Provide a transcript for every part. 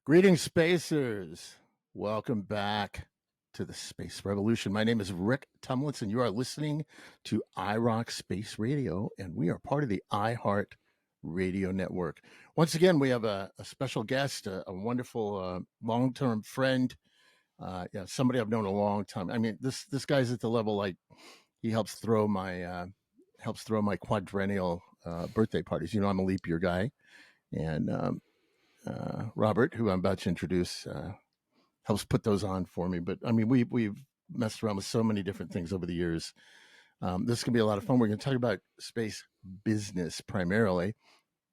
Greetings, spacers. Welcome back to the Space Revolution. My name is Rick Tumlitz, and you are listening to iRock Space Radio, and we are part of the iHeart Radio Network. Once again, we have a special guest, a wonderful long-term friend, somebody I've known a long time. I mean, this guy's at the level like he helps throw my quadrennial birthday parties. You know, I'm a leap year guy, and Robert, who I'm about to introduce, helps put those on for me. But I mean, we've messed around with so many different things over the years. This can be a lot of fun. We're going to talk about space business primarily,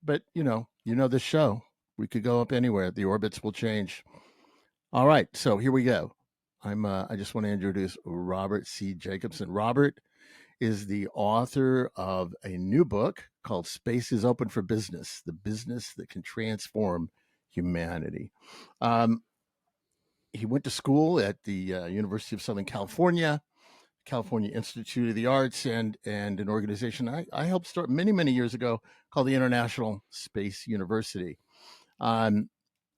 but you know this show. We could go up anywhere. The orbits will change. All right, so here we go. I just want to introduce Robert C. Jacobson. Robert is the author of a new book called Space is Open for Business, the business that can transform humanity. He went to school at the University of Southern California, California Institute of the Arts, and an organization I helped start many years ago called the International Space University.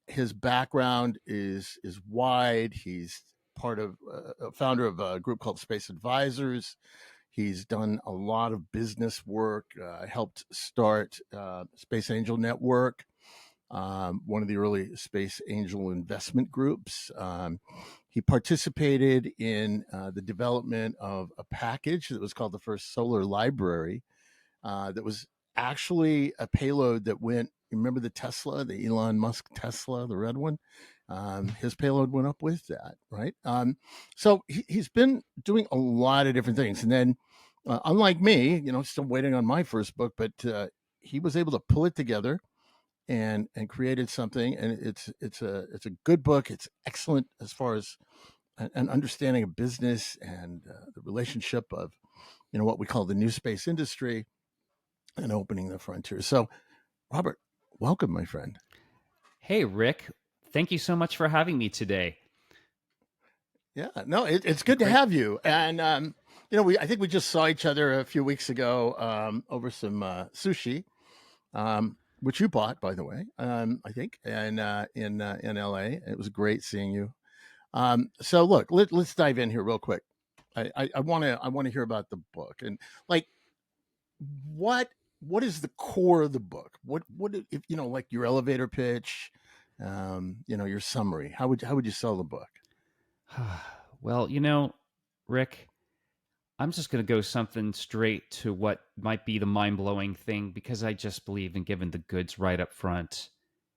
His background is wide. He's part of a founder of a group called Space Advisors. He's done a lot of business work, helped start Space Angel Network, one of the early Space Angel investment groups. He participated in the development of a package that was called the first Solar Library, that was actually a payload that went. Remember the Tesla, the Elon Musk Tesla, the red one? His payload went up with that, right? So he's been doing a lot of different things. And then, unlike me, still waiting on my first book, but he was able to pull it together and created something. And it's a good book. It's excellent as far as an understanding of business and the relationship of, what we call the new space industry and opening the frontier. So, Robert, welcome, my friend. Hey, Rick. Thank you so much for having me today. Yeah, no, it's good to Great. have you. And I think we just saw each other a few weeks ago over some sushi, which you bought, by the way. I think, and in LA, it was great seeing you. So look, let's dive in here real quick. I want to hear about the book and like what is the core of the book? What if like your elevator pitch, your summary? How would you sell the book? Well, Rick, I'm just going to go something straight to what might be the mind blowing thing because I just believe in giving the goods right up front.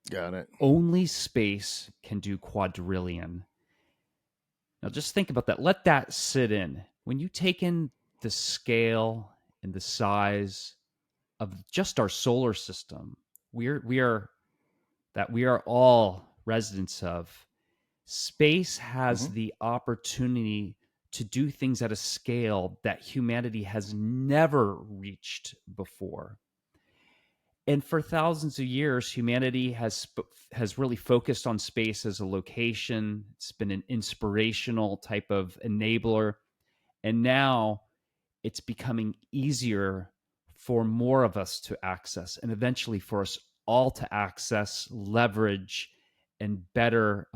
Got it. Only space can do quadrillion. Now, just think about that. Let that sit in. When you take in the scale and the size of just our solar system, we are all residents of. Space has Mm-hmm. the opportunity to do things at a scale that humanity has never reached before. And for thousands of years, humanity has really focused on space as a location. It's been an inspirational type of enabler. And now it's becoming easier for more of us to access and eventually for us all to access, leverage, and better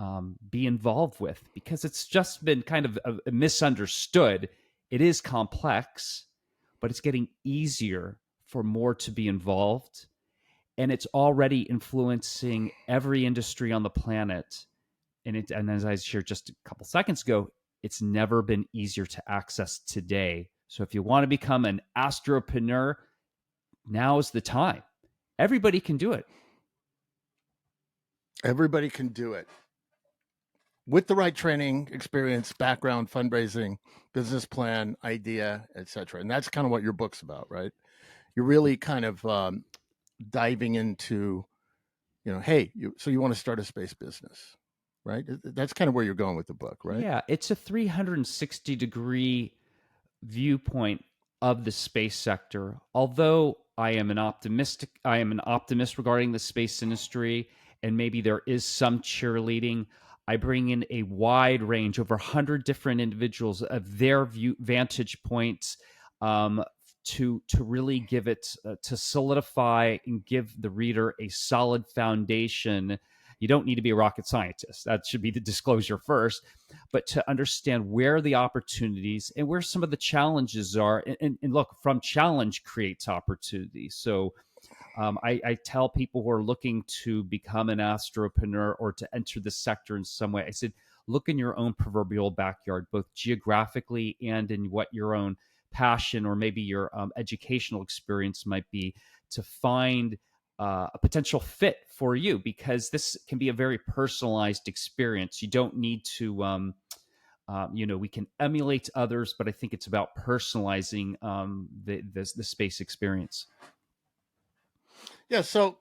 be involved with because it's just been kind of misunderstood. It is complex, but it's getting easier for more to be involved. And it's already influencing every industry on the planet. And as I shared just a couple seconds ago, it's never been easier to access today. So if you want to become an astropreneur, now is the time. Everybody can do it. Everybody can do it with the right training, experience, background, fundraising, business plan, idea, etc. And that's kind of what your book's about, right? You're really kind of diving into, hey, so you want to start a space business, right? That's kind of where you're going with the book, right? Yeah, it's a 360-degree viewpoint of the space sector. Although I am an optimist regarding the space industry, and maybe there is some cheerleading. I bring in a wide range, over 100 different individuals of their vantage points, to really give it to solidify and give the reader a solid foundation You don't need to be a rocket scientist. That should be the disclosure first, but to understand where the opportunities and where some of the challenges are. And look, from challenge creates opportunity. So I tell people who are looking to become an astropreneur or to enter the sector in some way, I said, look in your own proverbial backyard, both geographically and in what your own passion or maybe your educational experience might be, to find a potential fit for you, because this can be a very personalized experience. You don't need to, we can emulate others, but I think it's about personalizing the space experience. Yeah. So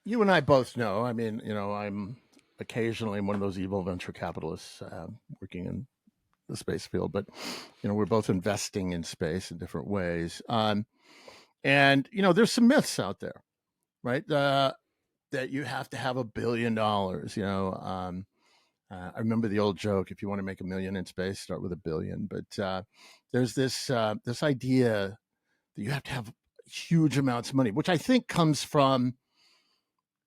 you and I both know. I mean, I'm occasionally one of those evil venture capitalists working in the space field, but we're both investing in space in different ways. And there's some myths out there, right? That you have to have $1 billion. I remember the old joke: if you want to make 1 million in space, start with 1 billion. But there's this idea that you have to have huge amounts of money, which I think comes from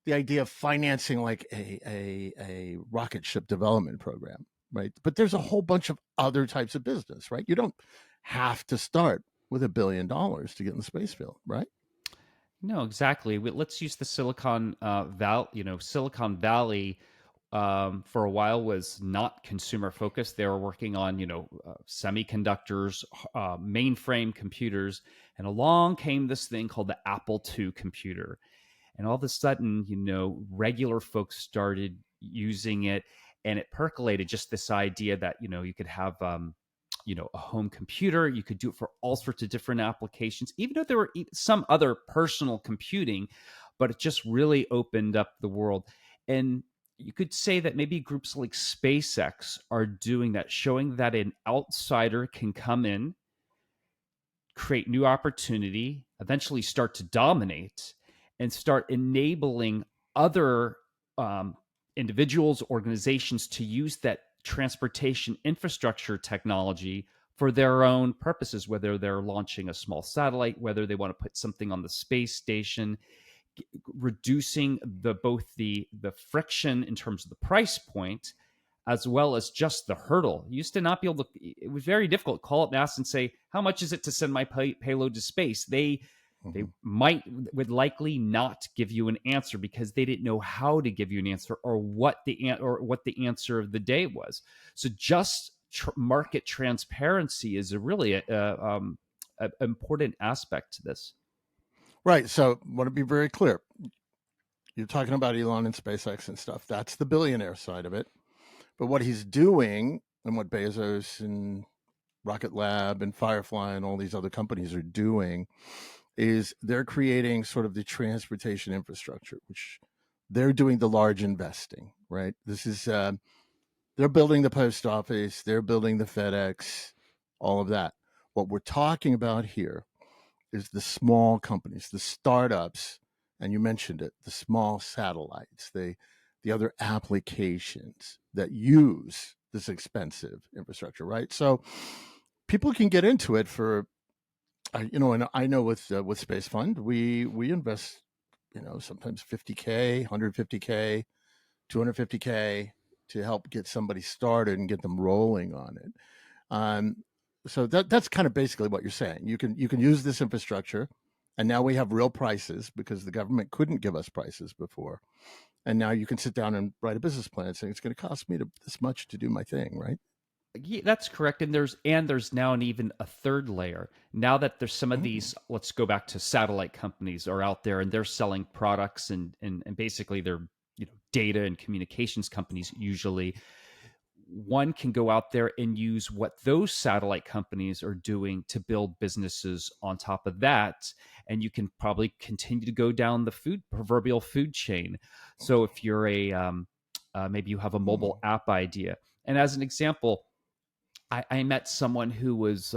the idea of financing like a rocket ship development program, right? But there's a whole bunch of other types of business, right? You don't have to start with $1 billion to get in the space field, right? No, exactly. Let's use the Silicon Valley. Silicon Valley for a while was not consumer focused. They were working on semiconductors, mainframe computers, and along came this thing called the Apple II computer. And all of a sudden, regular folks started using it, and it percolated just this idea that you could have a home computer. You could do it for all sorts of different applications, even though there were some other personal computing, but it just really opened up the world. And you could say that maybe groups like SpaceX are doing that, showing that an outsider can come in, create new opportunity, eventually start to dominate, and start enabling other individuals, organizations to use that transportation infrastructure technology for their own purposes, whether they're launching a small satellite, whether they want to put something on the space station, reducing both the friction in terms of the price point, as well as just the hurdle. You used to not be able to, it was very difficult to call up NASA and say, how much is it to send my payload to space? They Mm-hmm. would likely not give you an answer because they didn't know how to give you an answer, or what the answer of the day was. So just market transparency is a really important aspect to this. Right. So, I want to be very clear. You're talking about Elon and SpaceX and stuff. That's the billionaire side of it. But what he's doing, and what Bezos and Rocket Lab and Firefly and all these other companies are doing, is they're creating sort of the transportation infrastructure, which they're doing the large investing, right? This is they're building the post office, they're building the FedEx, all of that. What we're talking about here is the small companies, the startups, and you mentioned it, the small satellites, the other applications that use this expensive infrastructure, right? So people can get into it for, and I know with Space Fund, we invest, sometimes 50K, 150K, 250K to help get somebody started and get them rolling on it. Um, so that's kind of basically what you're saying. You can use this infrastructure, and now we have real prices because the government couldn't give us prices before. And now you can sit down and write a business plan saying it's going to cost me this much to do my thing, right? Yeah, that's correct. And there's now an even a third layer. Now that there's some of Mm-hmm. these, let's go back to satellite companies are out there and they're selling products, and basically they're data and communications companies usually. One can go out there and use what those satellite companies are doing to build businesses on top of that, and you can probably continue to go down the proverbial food chain. So if you're maybe you have a mobile app idea, and as an example, I met someone who was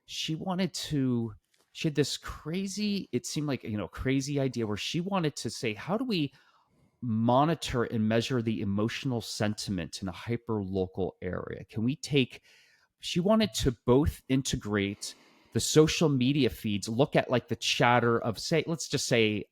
she wanted to she had this crazy, it seemed like crazy idea where she wanted to say, how do we monitor and measure the emotional sentiment in a hyper local area? Can we take She wanted to both integrate the social media feeds, look at like the chatter of, say, let's just say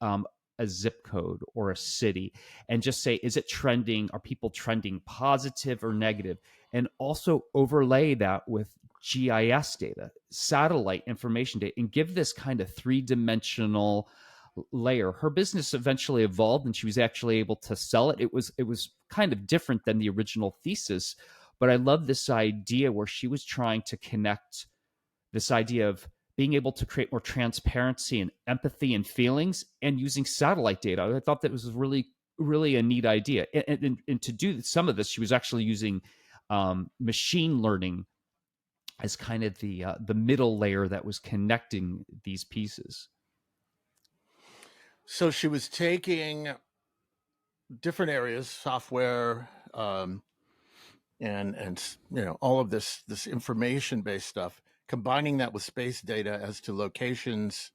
a zip code or a city and just say, is it trending? Are people trending positive or negative? And also overlay that with GIS data, satellite information data, and give this kind of three-dimensional layer. Her business eventually evolved and she was actually able to sell it. It was kind of different than the original thesis, but I love this idea where she was trying to connect this idea of being able to create more transparency and empathy and feelings and using satellite data. I thought that was really, really a neat idea. And to do some of this, she was actually using machine learning as kind of the middle layer that was connecting these pieces. So she was taking different areas, software, and all of this information based stuff, combining that with space data as to locations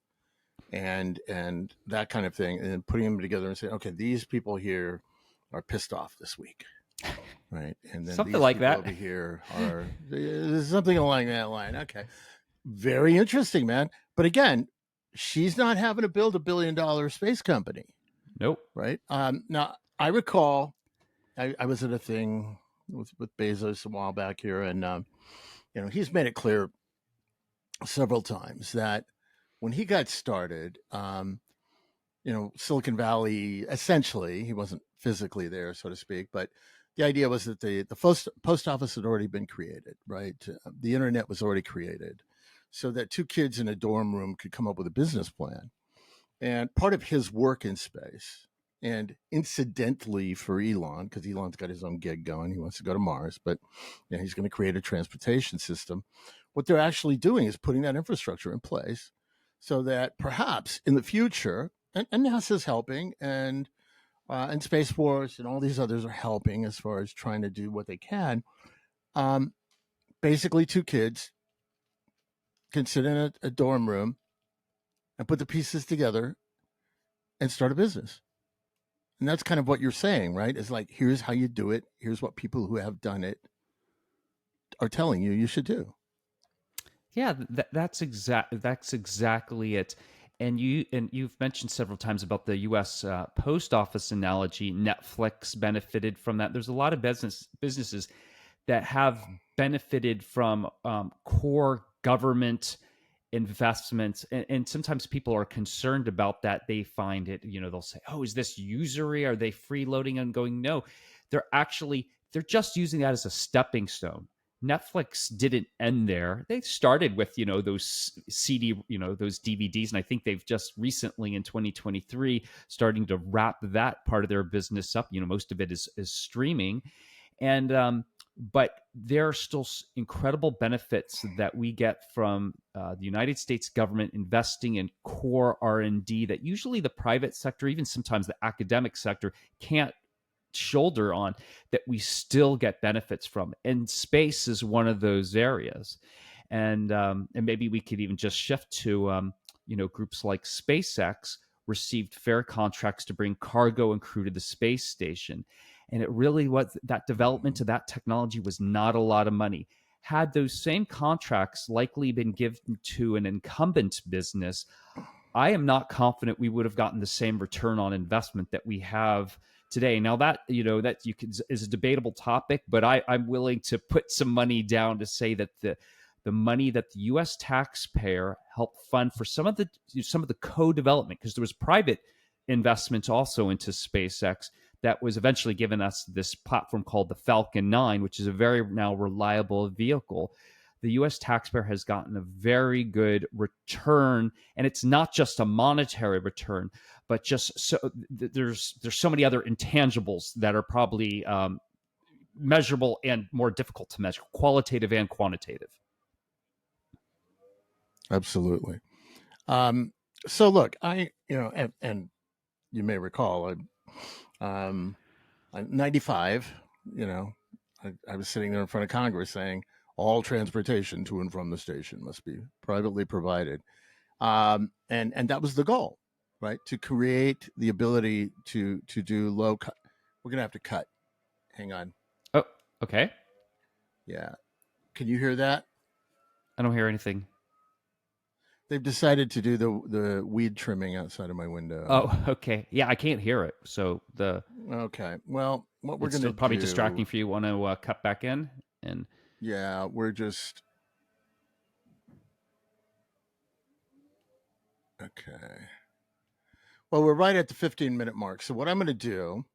and that kind of thing, and then putting them together and saying, okay, these people here are pissed off this week, right? And then Something these like people that. over here are something along that line. Okay, very interesting, man. But again, she's not having to build $1 billion space company, Nope. right? Now I recall I was at a thing with Bezos a while back here, and he's made it clear several times that when he got started, Silicon Valley, essentially, he wasn't physically there, so to speak, but the idea was that the post office had already been created, right? The internet was already created, so that two kids in a dorm room could come up with a business plan. And part of his work in space, and incidentally for Elon, because Elon's got his own gig going, he wants to go to Mars, but he's going to create a transportation system. What they're actually doing is putting that infrastructure in place so that perhaps in the future, and NASA's helping, and Space Force and all these others are helping as far as trying to do what they can. Um, Basically, two kids can sit in a dorm room and put the pieces together and start a business. And that's kind of what you're saying, right? It's like, here's how you do it. Here's what people who have done it are telling you should do. Yeah, that's exactly it. And you've mentioned several times about the U.S. Post office analogy. Netflix benefited from that. There's a lot of businesses that have benefited from core government investments, and sometimes people are concerned about that. They find it, they'll say, "Oh, is this usury? Are they freeloading?" And going, no, they're just using that as a stepping stone. Netflix didn't end there. They started with, those CD, those DVDs. And I think they've just recently in 2023 starting to wrap that part of their business up. Most of it is streaming. And but there are still incredible benefits that we get from the United States government investing in core R&D that usually the private sector, even sometimes the academic sector, can't shoulder on, that we still get benefits from. And space is one of those areas. And maybe we could even just shift to groups like SpaceX received fair contracts to bring cargo and crew to the space station. And it really was, that development of that technology was not a lot of money. Had those same contracts likely been given to an incumbent business, I am not confident we would have gotten the same return on investment that we have today. Now that that is a debatable topic, but I'm willing to put some money down to say that the money that the U.S. taxpayer helped fund for some of the co-development, because there was private investment also into SpaceX, that was eventually given us this platform called the Falcon 9, which is a very now reliable vehicle. The US taxpayer has gotten a very good return, and it's not just a monetary return, but just there's so many other intangibles that are probably measurable and more difficult to measure, qualitative and quantitative. Absolutely. Um, so look, and you may recall, I'm 95, I was sitting there in front of Congress saying all transportation to and from the station must be privately provided. And that was the goal, right? To create the ability to do low cut. We're going to have to cut. Hang on. Oh, okay. Yeah. Can you hear that? I don't hear anything. They've decided to do the weed trimming outside of my window. Oh, okay. Yeah, I can't hear it. So Okay. Well, what we're it's gonna still probably distracting do? for you. Want to cut back in? And Yeah, we're just okay. Well, we're right at the 15-minute mark. So what I'm going to do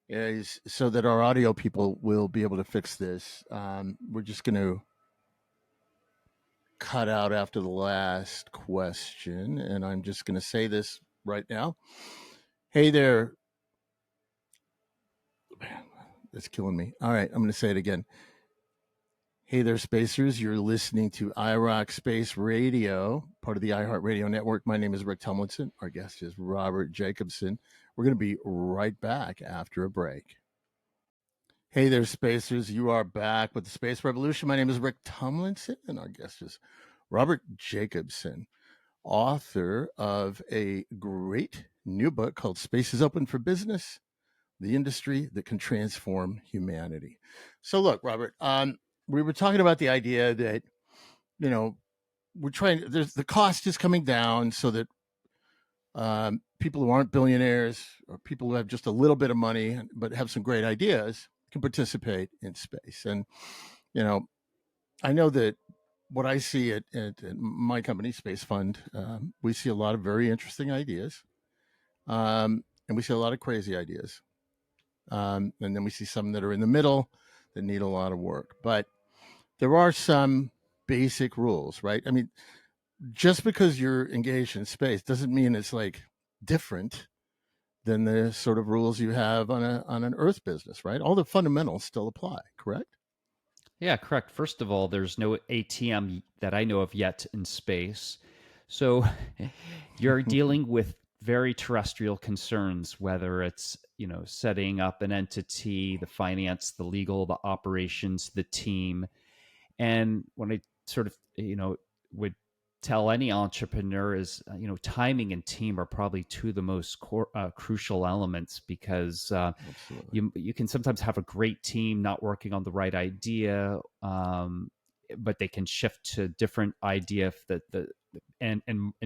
is so that our audio people will be able to fix this. We're just going to cut out after the last question, and I'm just going to say this right now. Hey there. Man, that's killing me. All right, I'm going to say it again. Hey there, spacers. You're listening to iRock Space Radio, part of the iHeartRadio network. My name is Rick Tomlinson. Our guest is Robert Jacobson. We're going to be right back after a break. Hey there, spacers. You are back with the Space Revolution. My name is Rick Tomlinson, and our guest is Robert Jacobson, author of a great new book called Space is Open for Business, the industry that can transform humanity. So, look, Robert, we were talking about the idea that, you know, we're trying, there's the cost is coming down so that people who aren't billionaires or people who have just a little bit of money but have some great ideas can participate in space. And, you know, I know that what I see at my company, Space Fund, we see a lot of very interesting ideas. And we see a lot of crazy ideas. And then we see some that are in the middle that need a lot of work. But there are some basic rules, right? I mean, just because you're engaged in space doesn't mean it's like different than the sort of rules you have on an Earth business, right? All the fundamentals still apply, correct? yeah, correct. First of all, there's no ATM that I know of yet in space. So you're dealing with very terrestrial concerns, whether it's, setting up an entity, the finance, the legal, the operations, the team. And when I sort of, would tell any entrepreneur is, timing and team are probably two of the most crucial elements because Absolutely. you can sometimes have a great team not working on the right idea, but they can shift to different idea if and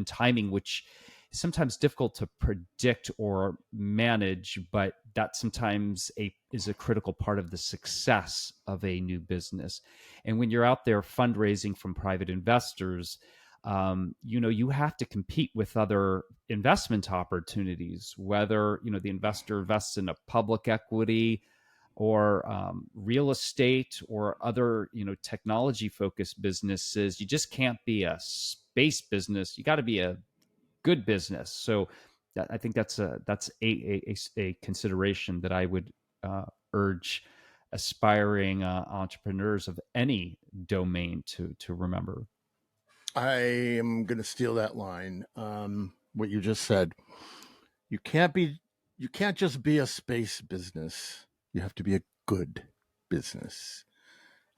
timing, which is sometimes difficult to predict or manage, but that sometimes is a critical part of the success of a new business. And when you're out there fundraising from private investors, you have to compete with other investment opportunities, whether the investor invests in a public equity or real estate or other technology focused businesses. You just can't be a space business. You got to be a good business. So I think that's a consideration that I would urge aspiring entrepreneurs of any domain to remember. I am going to steal that line. What you just said. You can't be. You can't just be a space business. You have to be a good business,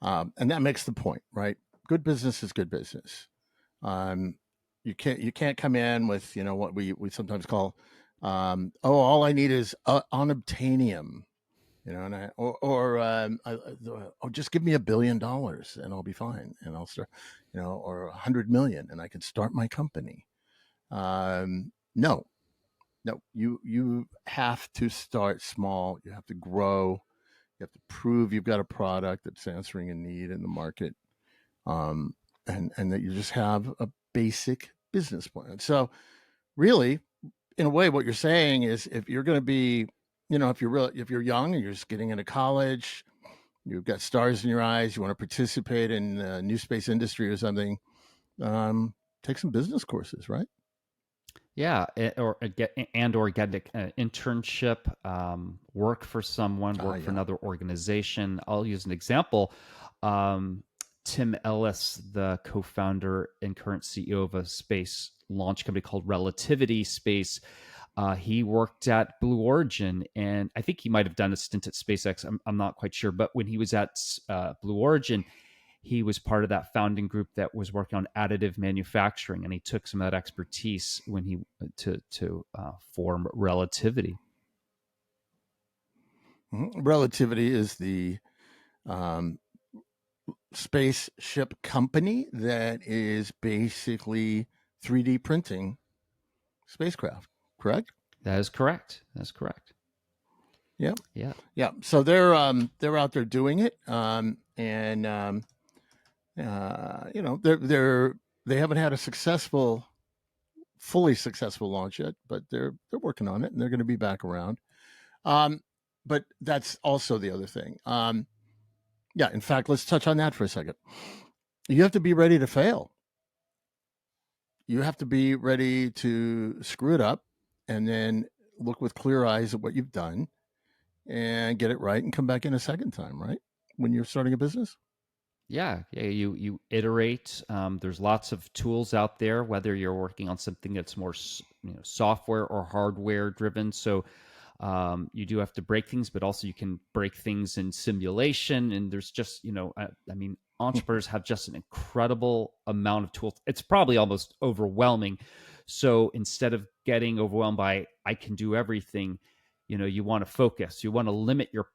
and that makes the point, right? Good business is good business. Um, you can't come in with what we sometimes call, oh, all I need is unobtainium, and oh, just give me $1 billion and I'll be fine, and I'll start, or 100 million and I can start my company. No, no, you have to start small. You have to grow. You have to prove you've got a product that's answering a need in the market, um, and that you just have a basic business plan. So really, in a way, what you're saying is, if you're going to be, if you're young and you're just getting into college, you've got stars in your eyes, you want to participate in the new space industry or something, take some business courses, right? Yeah, or get an internship, work for someone, Ah, work for yeah. another organization. I'll use an example. Um, Tim Ellis, the co-founder and current CEO of a space launch company called Relativity Space, he worked at Blue Origin, and I think he might have done a stint at SpaceX. I'm not quite sure, but when he was at Blue Origin, he was part of that founding group that was working on additive manufacturing, and he took some of that expertise when he to form Relativity. Relativity is the um, spaceship company that is basically 3D printing spacecraft, correct? That is correct. That's correct. Yeah. Yeah. Yeah. So they're out there doing it. And they haven't had a fully successful launch yet, but they're working on it and they're going to be back around. Um, but that's also the other thing. Yeah, in fact, let's touch on that for a second. You have to be ready to fail. You have to be ready to screw it up and then look with clear eyes at what you've done and get it right and come back in a second time, right? When you're starting a business. Yeah, yeah. You iterate. There's lots of tools out there. Whether you're working on something that's more software or hardware driven, so you do have to break things, but also you can break things in simulation. And there's just I mean, entrepreneurs have just an incredible amount of tools. It's probably almost overwhelming. So instead of getting overwhelmed by I can do everything, you want to focus, you want to limit your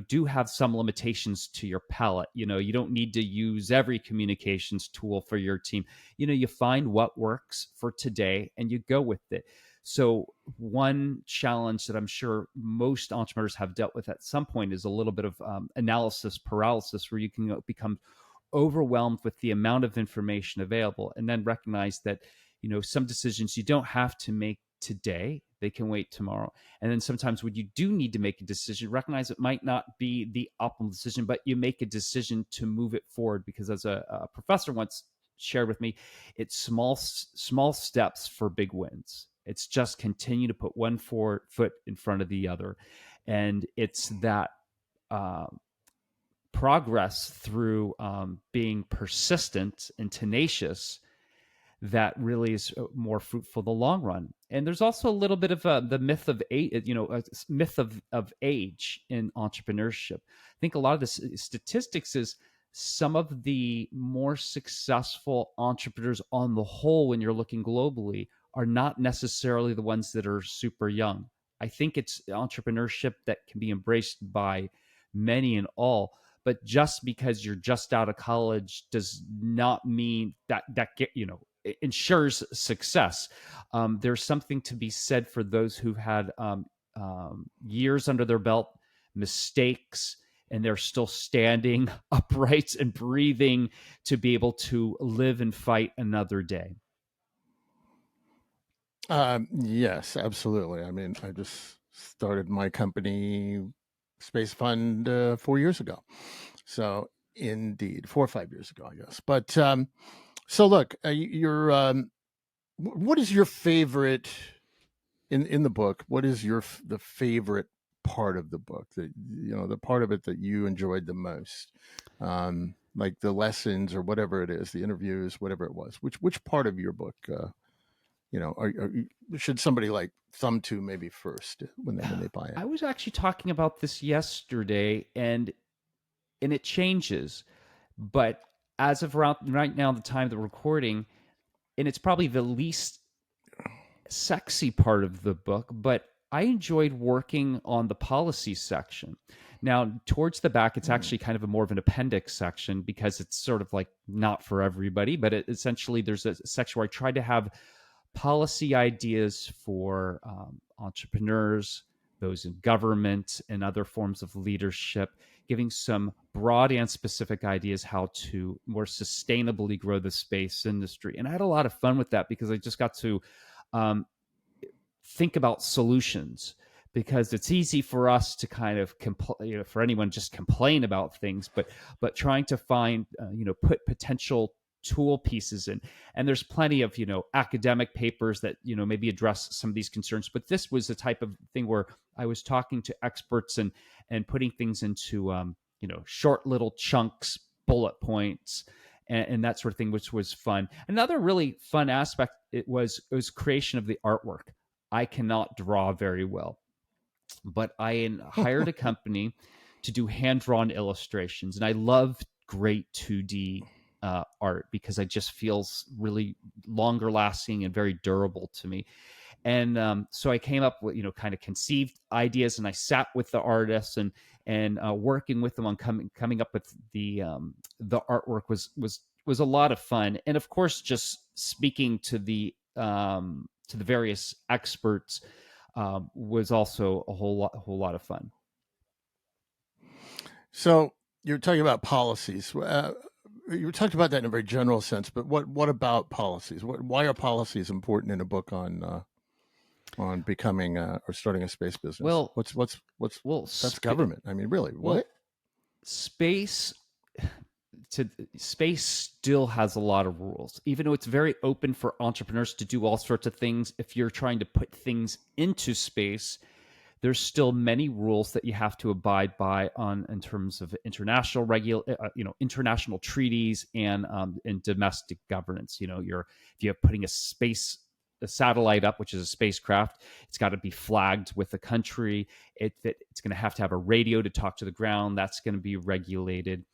do have some limitations to your palette. You don't need to use every communications tool for your team. You find what works for today and you go with it. So one challenge that I'm sure most entrepreneurs have dealt with at some point is a little bit of analysis paralysis, where you can become overwhelmed with the amount of information available, and then recognize that some decisions you don't have to make today, they can wait tomorrow. And then sometimes when you do need to make a decision, recognize it might not be the optimal decision, but you make a decision to move it forward, because as a professor once shared with me, it's small steps for big wins. It's just continue to put one foot in front of the other, and it's that uh, progress through being persistent and tenacious that really is more fruitful in the long run. And there's also a little bit of the myth of age, a myth of age in entrepreneurship. I think a lot of the statistics is some of the more successful entrepreneurs on the whole, when you're looking globally, are not necessarily the ones that are super young. I think it's entrepreneurship that can be embraced by many and all, but just because you're just out of college does not mean that ensures success. There's something to be said for those who've had years under their belt, mistakes, and they're still standing upright and breathing to be able to live and fight another day. Yes, absolutely. I mean, I just started my company, Space Fund, 4 years ago. So, indeed, 4 or 5 years ago, I guess. But so, look, what is your favorite in the book? What is the favorite part of the book, that the part of it that you enjoyed the most? Like the lessons or whatever it is, the interviews, whatever it was. Which part of your book? Should somebody like thumb to maybe first when they buy it? I was actually talking about this yesterday, and it changes, but as of right now, the time of the recording, and it's probably the least sexy part of the book, but I enjoyed working on the policy section. Now, towards the back, it's Mm. actually kind of a more of an appendix section, because it's sort of like not for everybody, but essentially there's a section where I tried to have policy ideas for entrepreneurs, those in government, and other forms of leadership, giving some broad and specific ideas how to more sustainably grow the space industry. And I had a lot of fun with that, because I just got to um, think about solutions, because it's easy for us to kind of for anyone just complain about things, but trying to find put potential tool pieces in. And there's plenty of academic papers that maybe address some of these concerns, but this was the type of thing where I was talking to experts and putting things into short little chunks, bullet points, and that sort of thing, which was fun. Another really fun aspect it was creation of the artwork. I cannot draw very well, but I hired a company to do hand drawn illustrations, and I love great 2D art, because it just feels really longer lasting and very durable to me. And so I came up with, kind of conceived ideas, and I sat with the artists and working with them on coming up with the artwork was a lot of fun. And of course, just speaking to the various experts was also a whole lot of fun. So you're talking about policies. You were talking about that in a very general sense, but what about policies? Why are policies important in a book on becoming or starting a space business? Well, What's well, that's sp- government. I mean, really, what? well, space to space still has a lot of rules, even though it's very open for entrepreneurs to do all sorts of things. If you're trying to put things into space, there's still many rules that you have to abide by on in terms of international treaties and domestic governance. If you're putting a satellite up, which is a spacecraft, it's got to be flagged with the country. It's going to have a radio to talk to the ground. That's going to be regulated.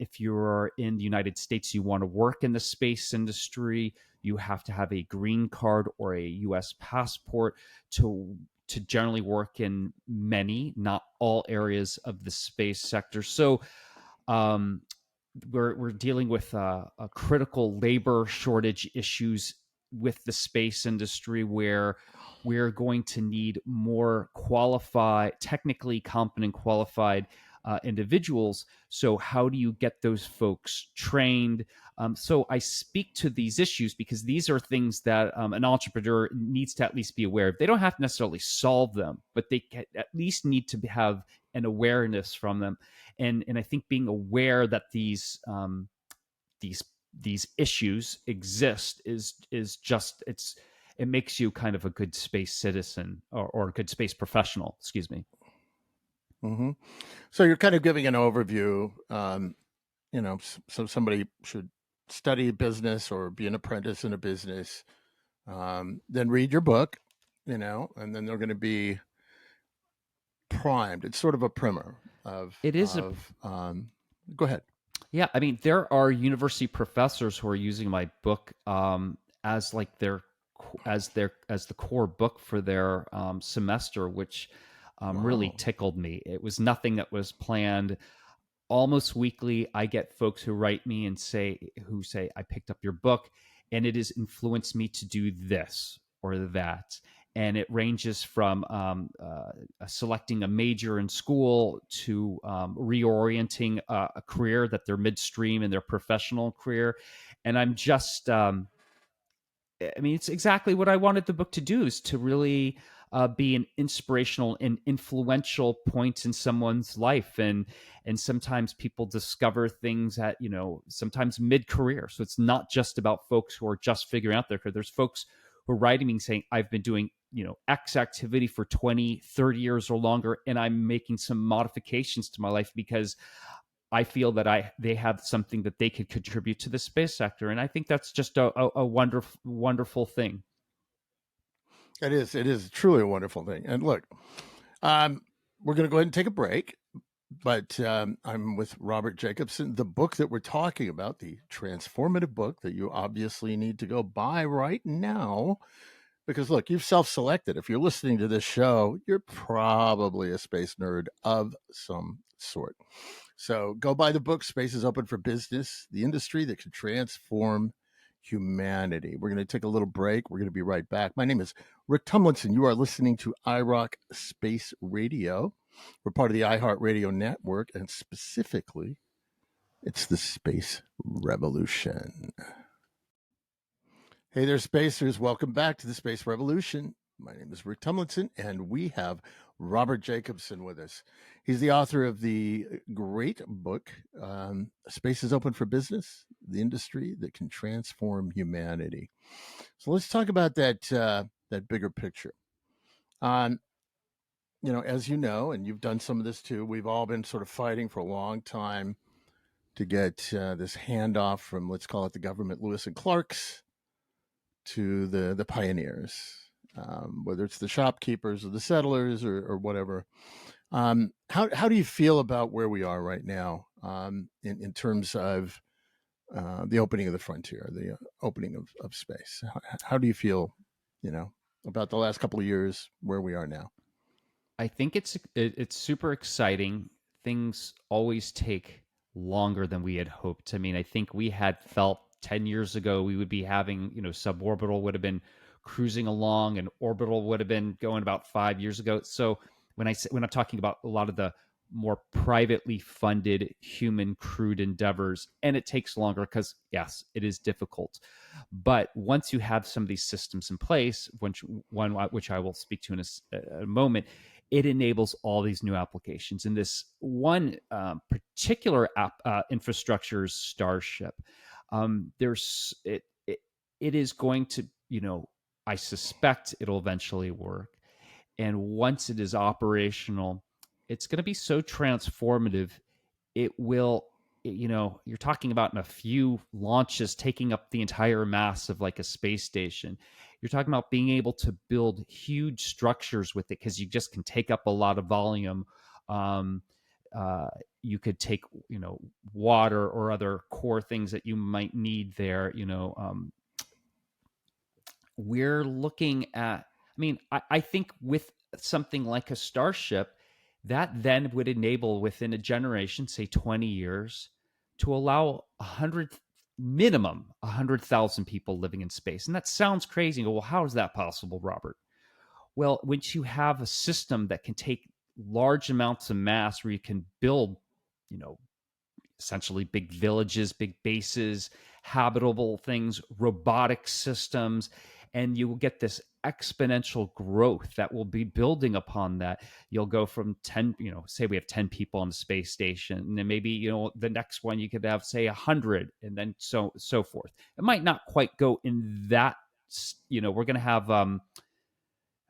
If you're in the United States, you want to work in the space industry, you have to have a green card or a U.S. passport to generally work in many, not all areas of the space sector. So um, we're dealing with a critical labor shortage issues with the space industry, where we're going to need more technically competent, qualified individuals. So how do you get those folks trained? So I speak to these issues because these are things that an entrepreneur needs to at least be aware of. They don't have to necessarily solve them, but they at least need to have an awareness from them. And I think being aware that these these issues exist is just it makes you kind of a good space citizen, or a good space professional. Excuse me. Hmm. So you're kind of giving an overview. So somebody should study business or be an apprentice in a business, then read your book, and then they're going to be primed. It's sort of a primer of It is a of. Go ahead. Yeah, I mean, there are university professors who are using my book as like as the core book for their semester, which really Wow. tickled me. It was nothing that was planned. Almost weekly, I get folks who write me and say, I picked up your book and it has influenced me to do this or that. And it ranges from selecting a major in school to reorienting a career that they're midstream in their professional career. And I mean, it's exactly what I wanted the book to do, is to really be an inspirational and influential point in someone's life. And sometimes people discover things at, sometimes mid-career. So it's not just about folks who are just figuring out their career. There's folks who are writing me and saying, I've been doing, X activity for 20, 30 years or longer, and I'm making some modifications to my life because I feel that they have something that they could contribute to the space sector. And I think that's just a wonderful thing. It is. It is truly a wonderful thing. And look, um, we're going to go ahead and take a break. But I'm with Robert Jacobson. The book that we're talking about, the transformative book that you obviously need to go buy right now, because look, you've self-selected. If you're listening to this show, you're probably a space nerd of some sort. So go buy the book. Space is Open for Business, the industry that can transform humanity. We're going to take a little break. We're going to be right back. My name is Rick Tumlinson. You are listening to iRock Space Radio. We're part of the iHeartRadio network, and specifically, it's the Space Revolution. Hey there, spacers. Welcome back to the Space Revolution. My name is Rick Tumlinson, and we have Robert Jacobson with us. He's the author of the great book, Space is Open for Business, the industry that can transform humanity. So let's talk about that bigger picture. Um, as you know, and you've done some of this too, we've all been sort of fighting for a long time to get this handoff from, let's call it the government Lewis and Clark's, to the pioneers, whether it's the shopkeepers or the settlers or whatever. How do you feel about where we are right now in terms of the opening of the frontier, the opening of space? How do you feel, about the last couple of years where we are now? I think it's super exciting. Things always take longer than we had hoped. I mean, I think we had felt 10 years ago we would be having, suborbital would have been cruising along and orbital would have been going about 5 years ago. So when I'm talking about a lot of the more privately funded human crewed endeavors, and it takes longer because yes, it is difficult. But once you have some of these systems in place, which I will speak to in a moment, it enables all these new applications. And this one particular infrastructure is Starship. There's it is going to, I suspect it'll eventually work. And once it is operational, it's going to be so transformative. It will, you're talking about in a few launches taking up the entire mass of like a space station. You're talking about being able to build huge structures with it because you just can take up a lot of volume. Um, you could take, water or other core things that you might need there. We're looking at, I mean, I think with something like a Starship, that then would enable within a generation, say 20 years, to allow 100, minimum 100,000 people living in space. And that sounds crazy. You go, well, how is that possible, Robert? Well, once you have a system that can take large amounts of mass where you can build, you know, essentially big villages, big bases, habitable things, robotic systems, and you will get this exponential growth that will be building upon that. You'll go from 10, say we have 10 people on the space station, and then maybe, the next one you could have, say, 100, and then so forth. It might not quite go in that, we're going to have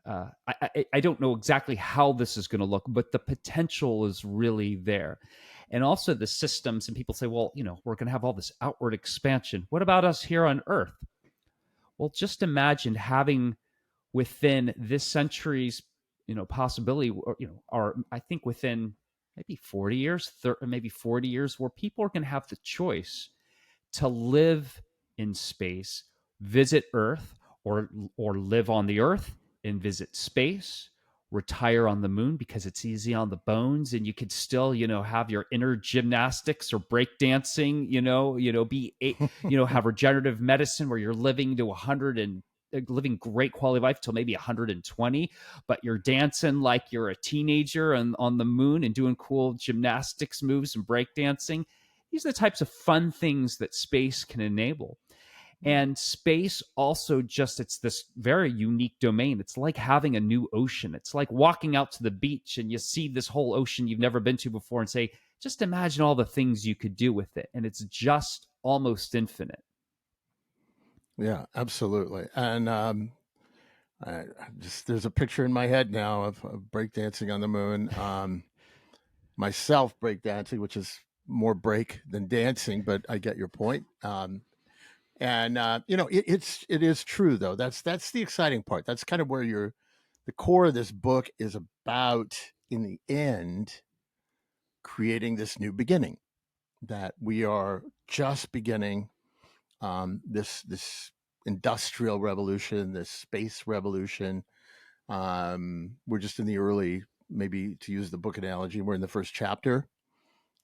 I don't know exactly how this is going to look, but the potential is really there. And also the systems, and people say, well, we're going to have all this outward expansion. What about us here on Earth? Well, just imagine having within this century's, possibility, or I think within maybe 40 years, maybe 40 years, where people are going to have the choice to live in space, visit Earth, or live on the Earth and visit space, retire on the moon because it's easy on the bones, and you could still, have your inner gymnastics or breakdancing, have regenerative medicine where you're living to 100 and living great quality of life till maybe 120, but you're dancing like you're a teenager on the moon and doing cool gymnastics moves and breakdancing. These are the types of fun things that space can enable. And space also it's this very unique domain. It's like having a new ocean. It's like walking out to the beach and you see this whole ocean you've never been to before and say, just imagine all the things you could do with it. And it's just almost infinite. Yeah, absolutely. And there's a picture in my head now of breakdancing on the moon. Myself breakdancing, which is more break than dancing, but I get your point. And it is true though. That's the exciting part. That's kind of where the core of this book is about. In the end, creating this new beginning, that we are just beginning this industrial revolution, this space revolution. We're just in the early, maybe to use the book analogy, we're in the first chapter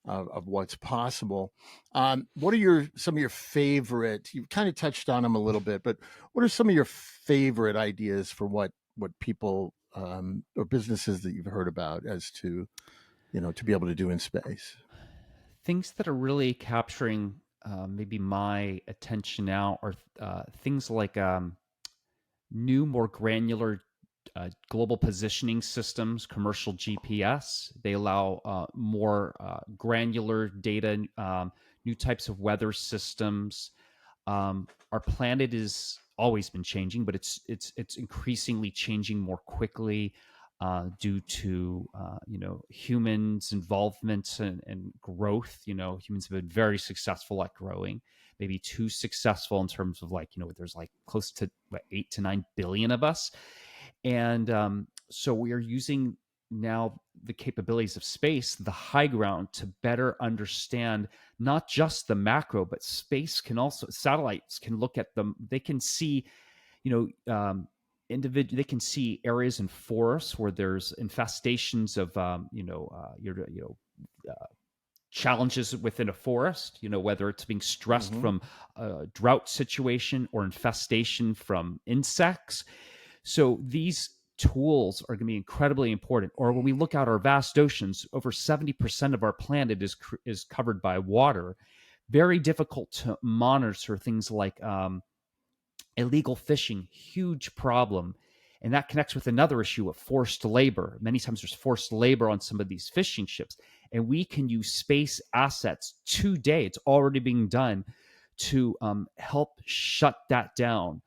of what's possible. What are some of your favorite? You've kind of touched on them a little bit, but what are some of your favorite ideas for what people or businesses that you've heard about as to to be able to do in space? Things that are really capturing maybe my attention now are things like new, more granular global positioning systems, commercial GPS. They allow more granular data, new types of weather systems. Our planet has always been changing, but it's increasingly changing more quickly due to humans' involvement and growth. Humans have been very successful at growing, maybe too successful in terms of there's like close to 8 to 9 billion of us, and so we are using now the capabilities of space, the high ground, to better understand not just the macro, but space can also, satellites can look at them. They can see, you know, um, they can see areas in forests where there's infestations of challenges within a forest, whether it's being stressed Hmm. from a drought situation or infestation from insects. So these tools are going to be incredibly important. Or when we look out our vast oceans, over 70% of our planet is covered by water. Very difficult to monitor things like illegal fishing, huge problem. And that connects with another issue of forced labor. Many times there's forced labor on some of these fishing ships. And we can use space assets today, it's already being done, to help shut that down.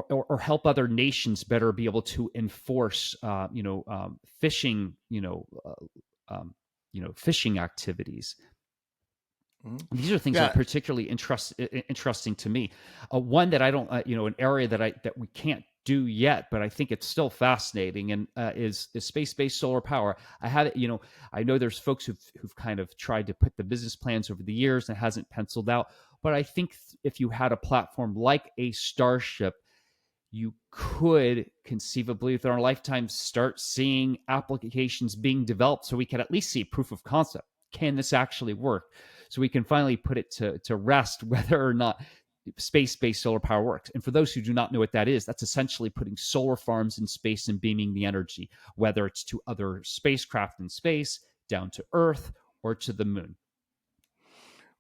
Or help other nations better be able to enforce, fishing, fishing activities. Hmm. These are things that are Yeah. particularly interesting to me. One that I don't, an area that we can't do yet, but I think it's still fascinating, and is space-based solar power. I have it, I know there's folks who've kind of tried to put the business plans over the years and it hasn't penciled out. But I think if you had a platform like a Starship, you could conceivably within our lifetime start seeing applications being developed, so we can at least see proof of concept. Can this actually work? So we can finally put it to rest whether or not space-based solar power works. And for those who do not know what that is, that's essentially putting solar farms in space and beaming the energy, whether it's to other spacecraft in space, down to Earth, or to the moon.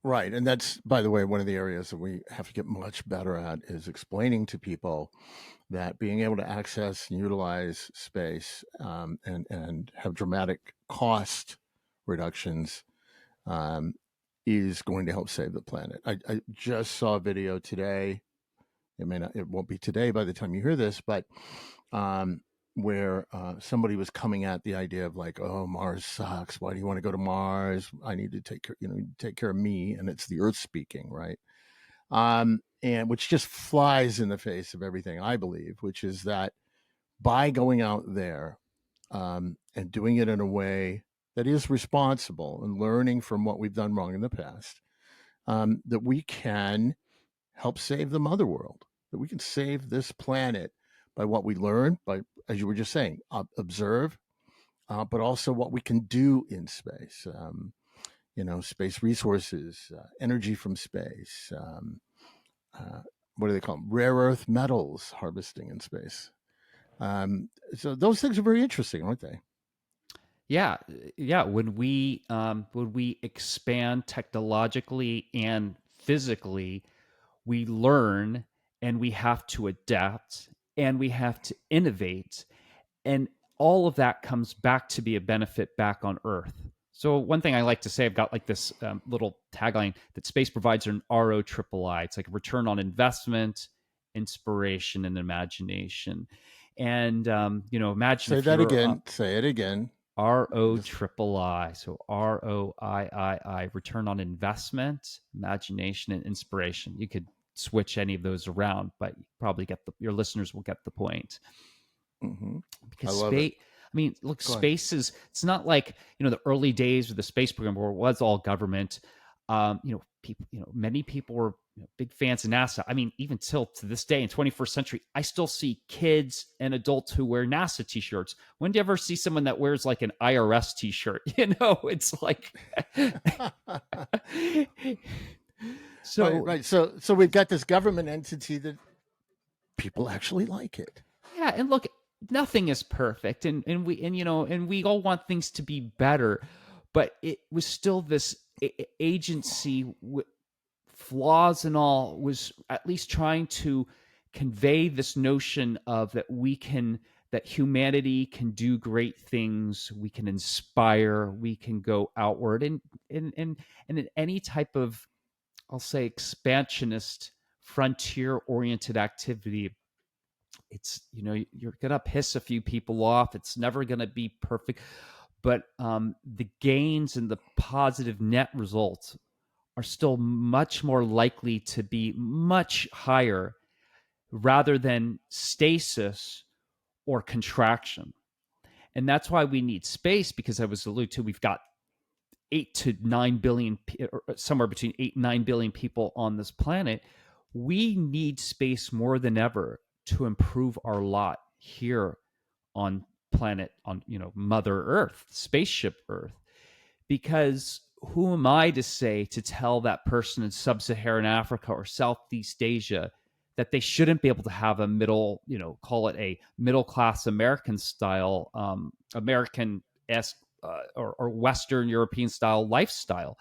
Right. And that's, by the way, one of the areas that we have to get much better at is explaining to people that being able to access and utilize space, and have dramatic cost reductions, um, is going to help save the planet. I just saw a video today. It won't be today by the time you hear this, but um, where somebody was coming at the idea of like, oh, Mars sucks. Why do you want to go to Mars? I need to take care, take care of me, and it's the Earth speaking, right? And which just flies in the face of everything I believe, which is that by going out there, and doing it in a way that is responsible and learning from what we've done wrong in the past, that we can help save the mother world, that we can save this planet by what we learn, by, as you were just saying, observe, but also what we can do in space. Space resources, energy from space. Uh, what do they call them? Rare earth metals harvesting in space. So those things are very interesting, aren't they? Yeah, yeah. When we expand technologically and physically, we learn, and we have to adapt, and we have to innovate, and all of that comes back to be a benefit back on Earth. So one thing I like to say, I've got like this little tagline that space provides an ROIII. It's like a return on investment, inspiration, and imagination. And imagine Say if that you're again. Say it again. Just ROIII. So ROIII, return on investment, imagination, and inspiration. You could switch any of those around, but you probably your listeners will get the point. hmm I Because love it. space, I mean, look, Go ahead. space it's not like, the early days of the space program where it was all government. People, many people were big fans of NASA. I mean, even till to this day in 21st century, I still see kids and adults who wear NASA t-shirts. When do you ever see someone that wears like an IRS t-shirt? It's like, Right, so right. So we've got this government entity that people actually like it. yeah. And look, nothing is perfect, and we all want things to be better, but it was still this agency, flaws and all, was at least trying to convey this notion of that humanity can do great things, we can inspire, we can go outward, and in any type of, I'll say, expansionist, frontier oriented activity, it's, you're gonna piss a few people off, it's never gonna be perfect, but the gains and the positive net results are still much more likely to be much higher, rather than stasis or contraction. And that's why we need space, because I was alluded to, we've got 8 to 9 billion, or somewhere between 8 and 9 billion people on this planet. We need space more than ever to improve our lot here on planet, on, Mother Earth, spaceship Earth. Because who am I to say, to tell that person in sub-Saharan Africa or Southeast Asia that they shouldn't be able to have a middle, call it a middle class American style, American esque, or Western European style lifestyle.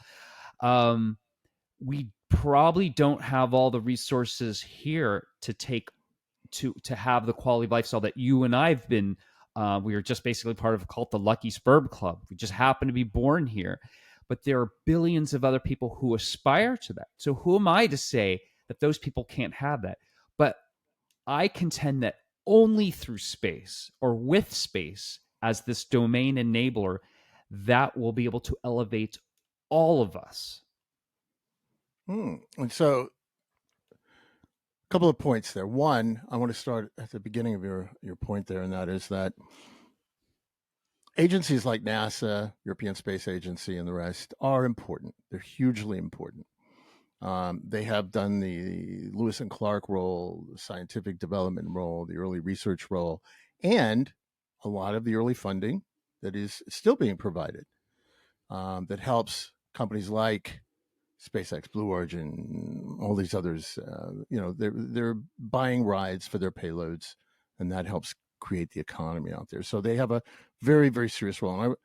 We probably don't have all the resources here to have the quality of lifestyle that you and I've been. We are just basically part of called the Lucky Spurb Club. We just happen to be born here, but there are billions of other people who aspire to that. So who am I to say that those people can't have that? But I contend that only through space, or with space as this domain enabler, that will be able to elevate all of us. And so, a couple of points there. One, I want to start at the beginning of your point there, and that is that agencies like NASA, European Space Agency, and the rest are important. They're hugely important. They have done the Lewis and Clark role, the scientific development role, the early research role, and a lot of the early funding that is still being provided, that helps companies like SpaceX, Blue Origin, all these others. They're buying rides for their payloads, and that helps create the economy out there. So they have a very, very serious role. And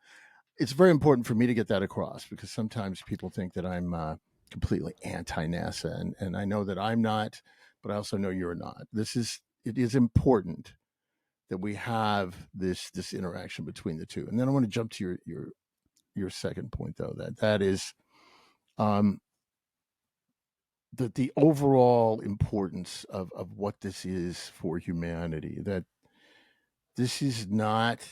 it's very important for me to get that across, because sometimes people think that I'm completely anti-NASA, and I know that I'm not, but I also know you're not. It is important that we have this interaction between the two. And then I want to jump to your second point, though, that is the overall importance of what this is for humanity. That this is not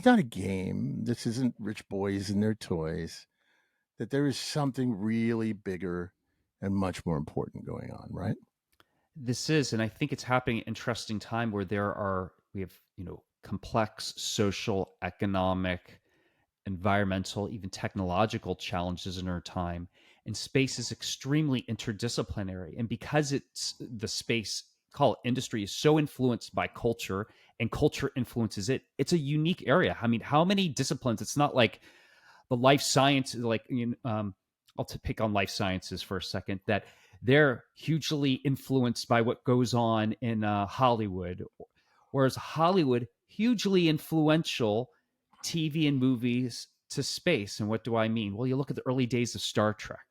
a game. This isn't rich boys and their toys. That there is something really bigger and much more important going on, right? This is, and I think it's happening at an interesting time where we have, complex social, economic, environmental, even technological challenges in our time. And space is extremely interdisciplinary. And because it's the space, call it industry, is so influenced by culture, and culture influences it, it's a unique area. I mean, how many disciplines? It's not like the life science, like, I'll pick on life sciences for a second, that they're hugely influenced by what goes on in Hollywood, whereas Hollywood hugely influential TV and movies to space. And what do I mean? Well, you look at the early days of Star Trek,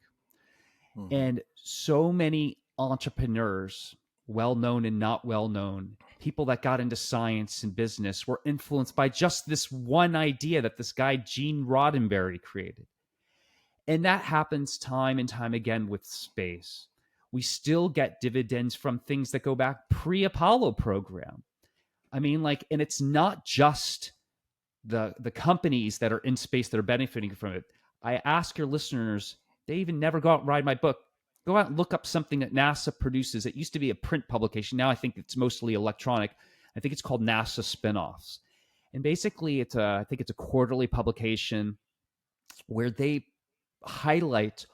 Mm-hmm. and so many entrepreneurs, well known and not well known, people that got into science and business, were influenced by just this one idea that this guy, Gene Roddenberry, created. And that happens time and time again with space. We still get dividends from things that go back pre-Apollo program. I mean, like, and it's not just the companies that are in space that are benefiting from it. I ask your listeners, they even never go out and read my book. Go out and look up something that NASA produces. It used to be a print publication. Now I think it's mostly electronic. I think it's called NASA Spinoffs. And basically, I think it's a quarterly publication where they highlight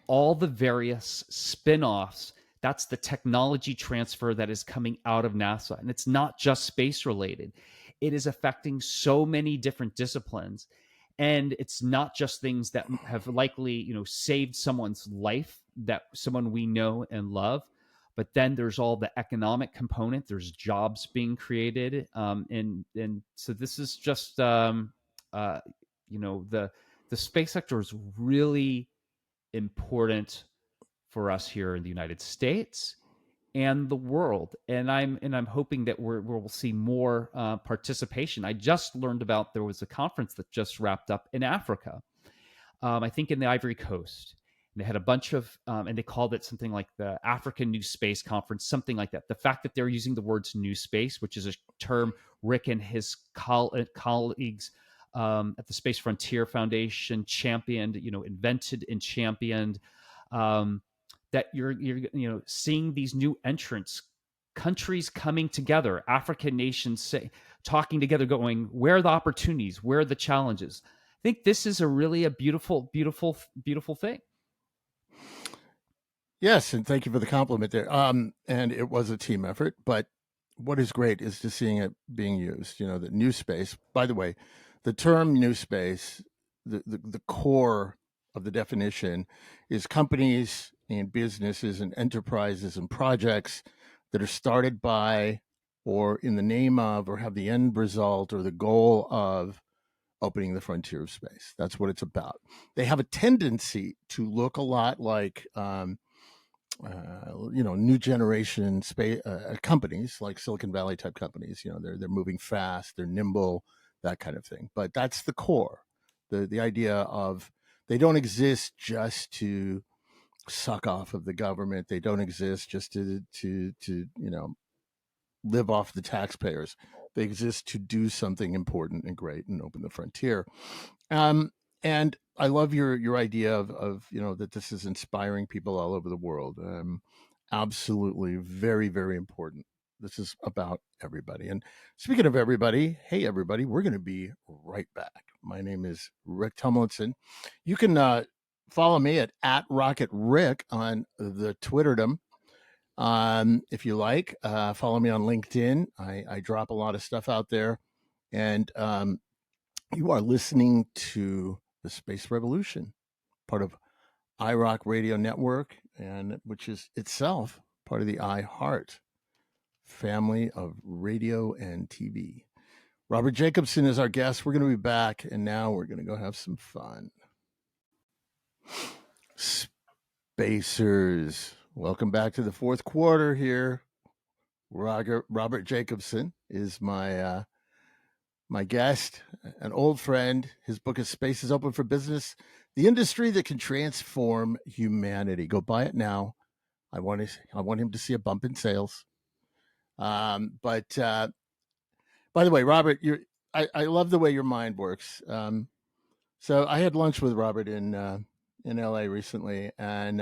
all the various spin-offs. That's the technology transfer that is coming out of NASA. And it's not just space related. It is affecting so many different disciplines. And it's not just things that have likely, saved someone's life, that someone we know and love, but then there's all the economic component. There's jobs being created, and so this is just, the space sector is really important for us here in the United States and the world. And I'm hoping that we'll see more participation. I just learned about, there was a conference that just wrapped up in Africa, I think in the Ivory Coast. And they had a bunch of, and they called it something like the African New Space Conference, something like that. The fact that they're using the words new space, which is a term Rick and his colleagues at the Space Frontier Foundation championed, invented and championed, that you're seeing these new entrants, countries coming together, African nations talking together, going, where are the opportunities, where are the challenges? I think this is a beautiful, beautiful, beautiful thing. Yes, and thank you for the compliment there. And it was a team effort, but what is great is to seeing it being used. You know, the new space. By the way, the term new space, the core of the definition is companies and businesses and enterprises and projects that are started by or in the name of or have the end result or the goal of opening the frontier of space. That's what it's about. They have a tendency to look a lot like new generation space companies like Silicon Valley type companies. You know, they're moving fast, they're nimble, that kind of thing. But that's the core. The idea of they don't exist just to suck off of the government. They don't exist just to live off the taxpayers. They exist to do something important and great and open the frontier. Um, and I love your idea of that this is inspiring people all over the world. Absolutely, very very important. This is about everybody. And speaking of everybody, hey everybody, we're going to be right back. My name is Rick Tumlinson. You can follow me at Rocket Rick on the Twitterdom. If you like, follow me on LinkedIn. I drop a lot of stuff out there, and you are listening to the Space Revolution, part of iRock Radio Network, and which is itself part of the iHeart family of radio and TV. Robert Jacobson is our guest. We're going to be back, and now we're going to go have some fun. Spacers, welcome back to the fourth quarter here. Robert Jacobson is my guest, an old friend. His book is Space is Open for Business, the industry that can transform humanity. Go buy it now. I want him to see a bump in sales. But by the way, Robert, I love the way your mind works. So I had lunch with Robert in LA recently, and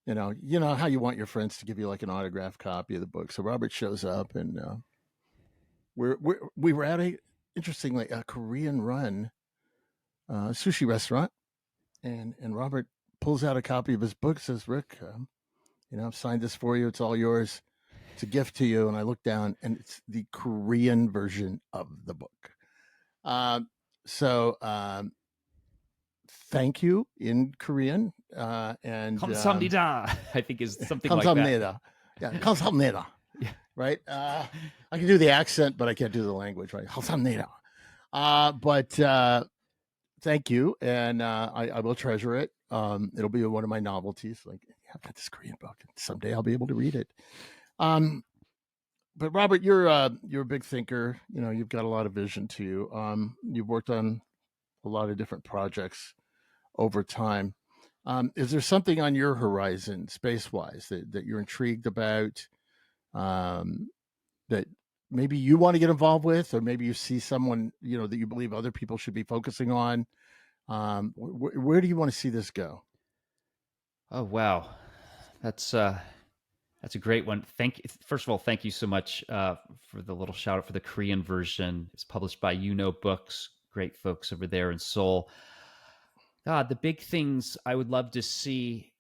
you know how you want your friends to give you like an autographed copy of the book. So Robert shows up, and we were at interestingly a Korean run sushi restaurant, and Robert pulls out a copy of his book, says, "Rick, I've signed this for you. It's all yours. It's a gift to you." And I look down, and it's the Korean version of the book. So thank you in Korean, and 감사합니다, I think is something like 감사합니다. that. Yeah, 감사합니다. Yeah. Right. I can do the accent, but I can't do the language. Right. 감사합니다. But thank you, and I will treasure it. It'll be one of my novelties. Like, yeah, I've got this Korean book. Someday I'll be able to read it. But Robert, you're a big thinker. You know, you've got a lot of vision to you. You've worked on a lot of different projects over time. Is there something on your horizon, space-wise, that you're intrigued about? That maybe you want to get involved with, or maybe you see someone that you believe other people should be focusing on. Where do you want to see this go? Oh wow, that's a great one. First of all, thank you so much for the little shout out for the Korean version. It's published by Books, great folks over there in Seoul. The big things I would love to see,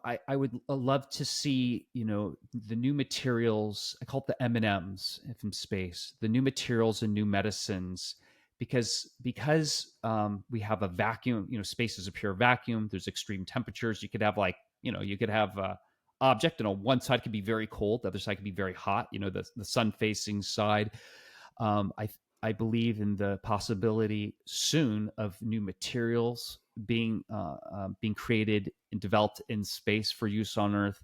I would love to see, the new materials. I call it the M&Ms from space, the new materials and new medicines, because we have a vacuum. Space is a pure vacuum. There's extreme temperatures. You could have you could have a object, and on one side could be very cold, the other side could be very hot. The sun facing side. I believe in the possibility soon of new materials being created and developed in space for use on Earth,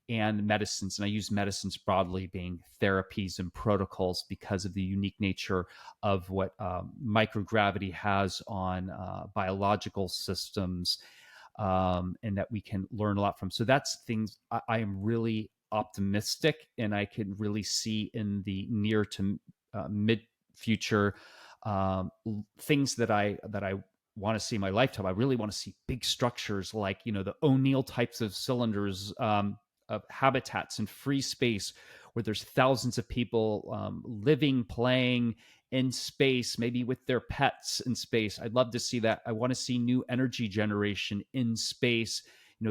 and medicines. And I use medicines broadly, being therapies and protocols, because of the unique nature of what microgravity has on biological systems, and that we can learn a lot from. So that's things I am really optimistic, and I can really see in the near to mid future, things that I want to see in my lifetime. I really want to see big structures like the O'Neill types of cylinders, of habitats in free space, where there's thousands of people living, playing in space, maybe with their pets in space. I'd love to see that. I want to see new energy generation in space.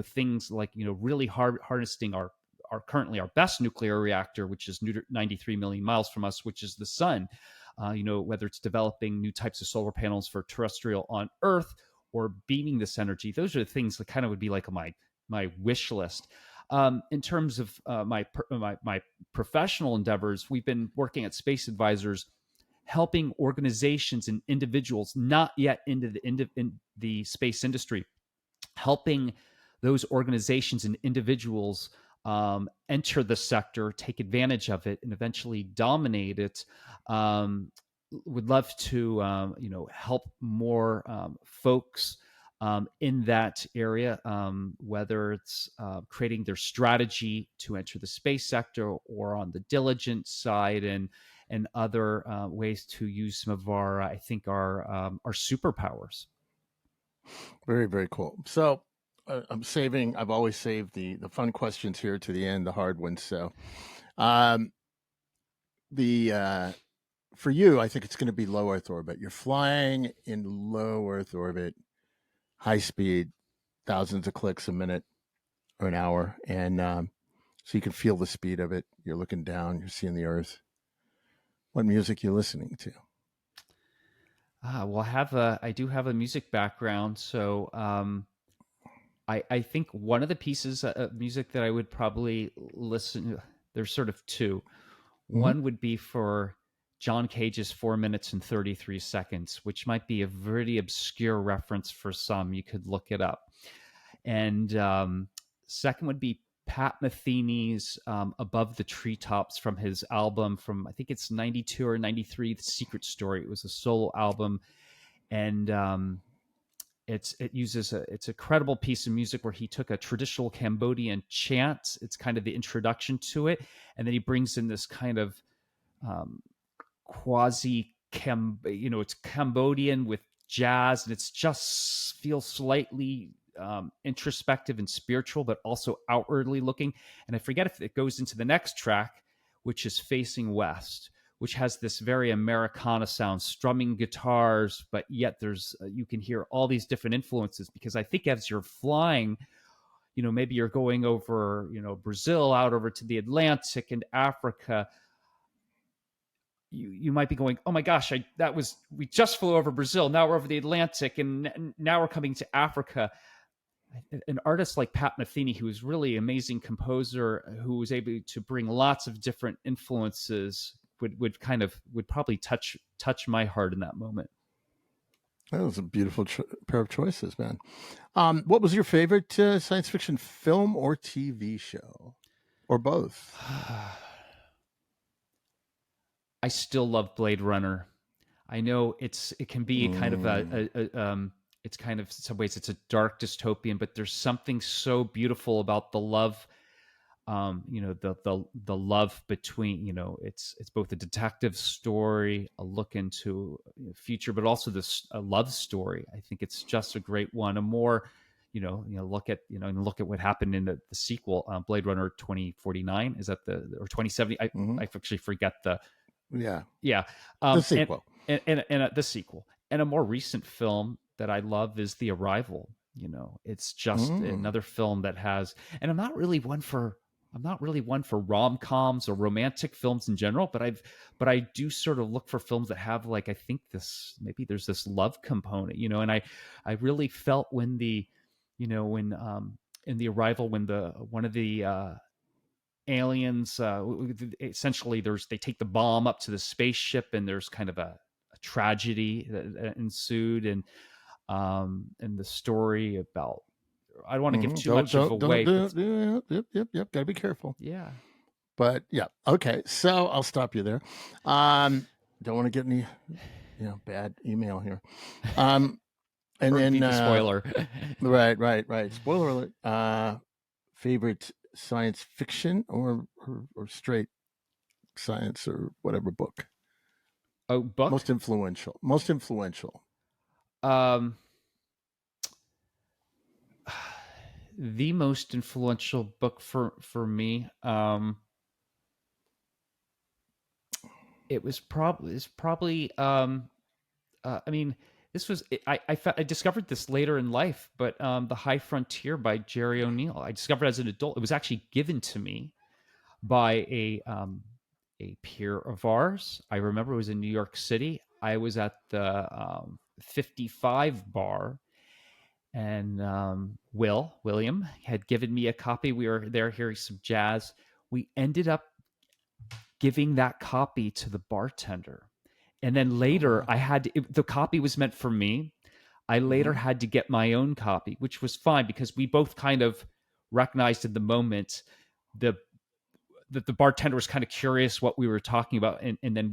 Things like really harnessing our our currently our best nuclear reactor, which is 93 million miles from us, which is the sun. Whether it's developing new types of solar panels for terrestrial on Earth or beaming this energy, those are the things that kind of would be like my wish list. In terms of my professional endeavors, we've been working at Space Advisors, helping organizations and individuals not yet in the space industry, helping those organizations and individuals enter the sector, take advantage of it, and eventually dominate it. Would love to help more folks in that area, whether it's creating their strategy to enter the space sector or on the diligence side, and other ways to use some of our, I think, our superpowers. Very, very cool. So I've always saved the fun questions here to the end, the hard ones. So um, the for you, I think it's going to be low Earth orbit. You're flying in low Earth orbit, high speed, thousands of clicks a minute or an hour, and so you can feel the speed of it. You're looking down, you're seeing the Earth. What music you listening to? Well, I do have a music background, so I think one of the pieces of music that I would probably listen. There's sort of two. Mm-hmm. One would be for John Cage's 4 minutes and 33 seconds, which might be a very obscure reference for some. You could look it up. And second would be Pat Metheny's Above the Treetops from his album from, I think it's 92 or 93, The Secret Story. It was a solo album. And it's a credible piece of music where he took a traditional Cambodian chant. It's kind of the introduction to it. And then he brings in this kind of it's Cambodian with jazz, and it's just feels slightly introspective and spiritual, but also outwardly looking. And I forget if it goes into the next track, which is Facing West, which has this very Americana sound, strumming guitars, but yet you can hear all these different influences, because I think as you're flying, maybe you're going over, Brazil, out over to the Atlantic and Africa. You might be going, oh my gosh, we just flew over Brazil. Now we're over the Atlantic, and now we're coming to Africa. An artist like Pat Metheny, who is really an amazing composer, who was able to bring lots of different influences, would probably touch my heart in that moment. That was a beautiful pair of choices, man. What was your favorite science fiction film or TV show, or both? I still love Blade Runner. I know it can be kind of it's kind of, in some ways, it's a dark dystopian, but there's something so beautiful about the love. The love between, it's both a detective story, a look into the future, but also a love story. I think it's just a great one. A more, look at what happened in the sequel, Blade Runner 2049. Is that or 2070? I actually forget the. Yeah. The sequel. And the sequel. And a more recent film that I love is The Arrival. It's just another film that has, and I'm not really one for rom-coms or romantic films in general, but I do sort of look for films that have, like, I think maybe there's this love component, and I really felt when in The Arrival, when one of the aliens, essentially they take the bomb up to the spaceship, and there's kind of a tragedy that ensued, and the story about, I don't want to give too much of away. Yep. Gotta be careful. Yeah. But yeah, okay. So I'll stop you there. Don't want to get any, bad email here. And then the spoiler. Right. Spoiler alert. Favorite science fiction or straight science or whatever book? Oh, book. Most influential. The most influential book for me, it was probably I mean, this was, I discovered this later in life, but The High Frontier by Jerry O'Neill. I discovered as an adult. It was actually given to me by a peer of ours. I remember it was in New York City. I was at the 55 bar, and William had given me a copy. We were there hearing some jazz. We ended up giving that copy to the bartender. And then Oh later, wow. the copy was meant for me. I later Hmm. had to get my own copy, which was fine because we both kind of recognized in the moment the that the bartender was kind of curious what we were talking about, and then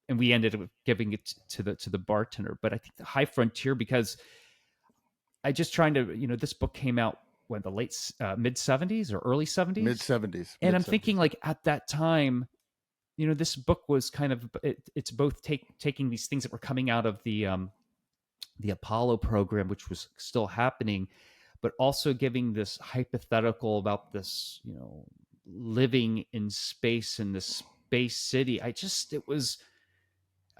and we ended up giving it to the bartender. But I think the High Frontier, because I just trying to, this book came out when the late mid 70s or early Mid 70s, 70s, and mid I'm thinking 70s. like at that time, this book was kind of it's both taking these things that were coming out of the Apollo program, which was still happening, but also giving this hypothetical about this, living in space in this space city. I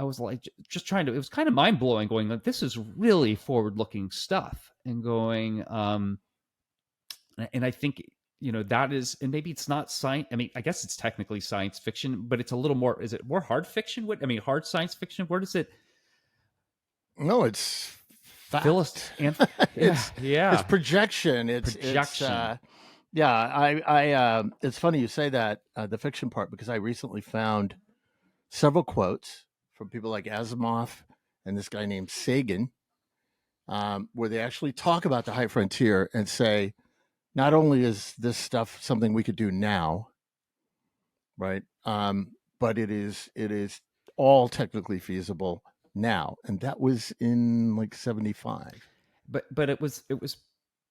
was like just trying to, it was kind of mind blowing going like, this is really forward looking stuff, and going, and I think, that is, and maybe it's not science. I mean, I guess it's technically science fiction, but it's a little more, is it more hard fiction? What, I mean, hard science fiction? Where does it, No, it's Phyllis fact. and yeah, It's yeah, projection. It's projection. yeah. I It's funny you say that, the fiction part, because I recently found several quotes from people like Asimov and this guy named Sagan, where they actually talk about the high frontier and say, not only is this stuff something we could do now, right? But it is all technically feasible now, and that was in like 75. But it was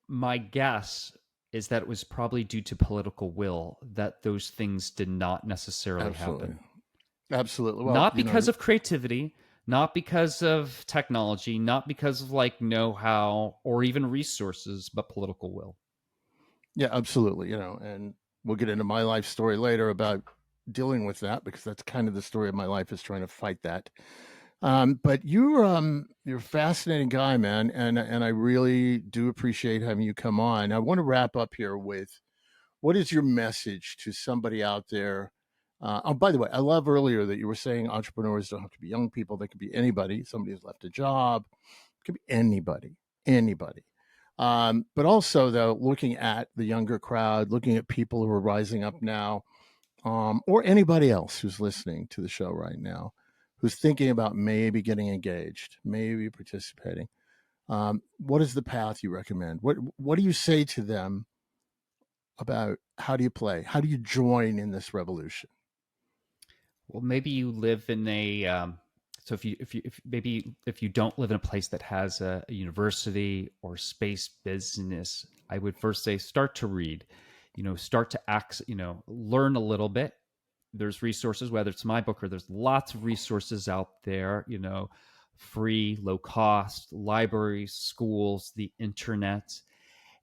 my guess is that it was probably due to political will that those things did not necessarily Absolutely, happen. absolutely. Well, Not because of creativity, not because of technology, not because of like know-how or even resources, but political will. yeah, absolutely. And we'll get into my life story later about dealing with that, because that's kind of the story of my life, is trying to fight that. But you're a fascinating guy, man, and I really do appreciate having you come on. I want to wrap up here with, what is your message to somebody out there? Oh, by the way, I love earlier that you were saying entrepreneurs don't have to be young people; they could be anybody. Somebody who's left a job, it could be anybody, anybody. But also, though, looking at the younger crowd, looking at people who are rising up now, or anybody else who's listening to the show right now, who's thinking about maybe getting engaged, maybe participating. What is the path you recommend? What do you say to them about how do you play? How do you join in this revolution? Well, maybe you live in a so if you don't live in a place that has a university or space business, I would first say start to read. Start to act. Learn a little bit. There's resources, whether it's my book or there's lots of resources out there. Free, low cost libraries, schools, the internet.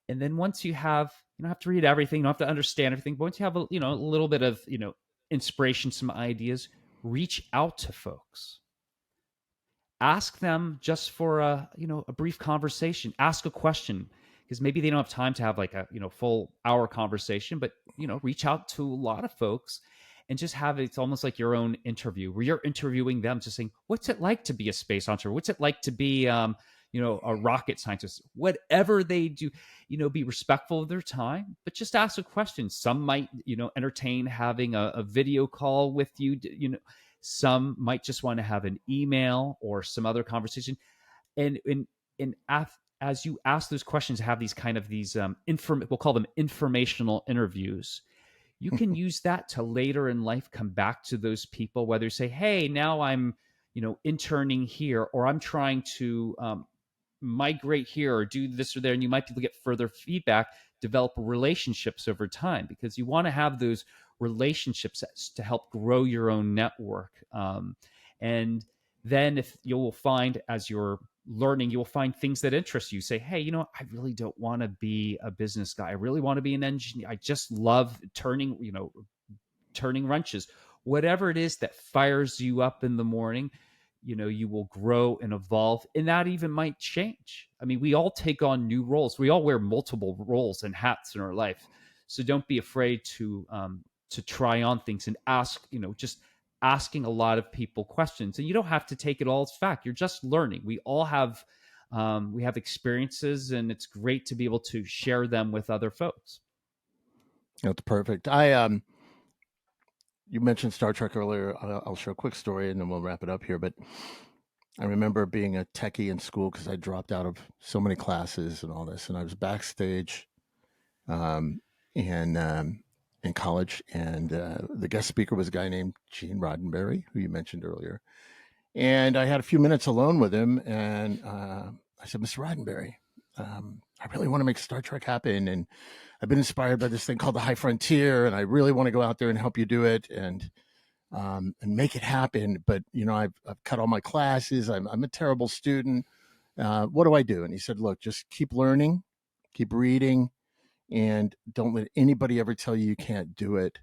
And then once you don't have to read everything, you don't have to understand everything, but once you have a little bit of inspiration, some ideas, reach out to folks. Ask them just for a brief conversation. Ask a question, because maybe they don't have time to have like a full hour conversation, but reach out to a lot of folks and just have it's almost like your own interview where you're interviewing them, just saying, what's it like to be a space entrepreneur? What's it like to be a rocket scientist? Whatever they do, be respectful of their time, but just ask a question. Some might entertain having a video call with you. Some might just want to have an email or some other conversation. And as you ask those questions, have these kind of these we'll call them informational interviews. You can use that to later in life come back to those people, whether you say, hey, now I'm interning here, or I'm trying to migrate here or do this or there, and you might be able to get further feedback, develop relationships over time, because you want to have those relationships to help grow your own network. And then if you will find, as you're learning, you will find things that interest you. Say, hey, I really don't want to be a business guy. I really want to be an engineer. I just love turning wrenches. Whatever it is that fires you up in the morning, you will grow and evolve, and that even might change. I mean, we all take on new roles. We all wear multiple roles and hats in our life. So don't be afraid to try on things and ask, just asking a lot of people questions. And you don't have to take it all as fact. You're just learning. We have experiences, and it's great to be able to share them with other folks. That's perfect. You mentioned Star Trek earlier. I'll share a quick story and then we'll wrap it up here. But I remember being a techie in school because I dropped out of so many classes and all this, and I was backstage um, in in college, and the guest speaker was a guy named Gene Roddenberry, who you mentioned earlier. And I had a few minutes alone with him, and I said, "Mr. Roddenberry, I really want to make Star Trek happen, and I've been inspired by this thing called the High Frontier, and I really want to go out there and help you do it and make it happen. But I've cut all my classes. I'm a terrible student. What do I do?" And he said, "Look, just keep learning, keep reading, and don't let anybody ever tell you you can't do it,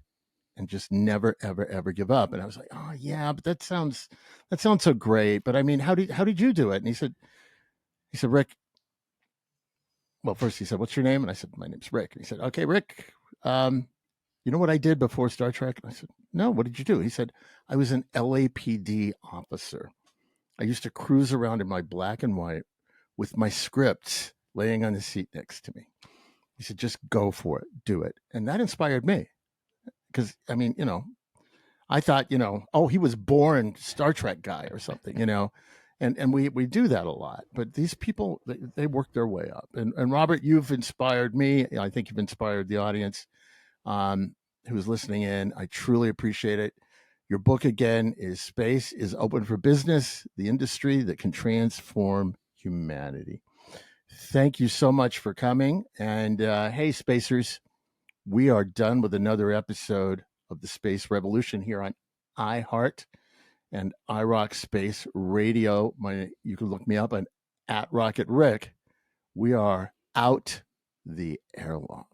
and just never ever ever give up." And I was like, "Oh yeah, but that sounds so great. But I mean, how did you do it?" And he said, "Rick." Well, first he said, "What's your name?" And I said, "My name's Rick." And he said, "Okay, Rick, you know what I did before Star Trek?" And I said, "No, what did you do?" He said, "I was an LAPD officer. I used to cruise around in my black and white with my scripts laying on the seat next to me." He said, "Just go for it, do it." And that inspired me because, I mean, I thought, oh, he was born Star Trek guy or something. And we do that a lot. But these people, they work their way up. And Robert, you've inspired me. I think you've inspired the audience who's listening in. I truly appreciate it. Your book, again, is Space is Open for Business, the industry that can transform humanity. Thank you so much for coming. And hey, Spacers, we are done with another episode of the Space Revolution here on iHeart and iRock Space Radio. You can look me up on @Rocket Rick. We are out the airlock.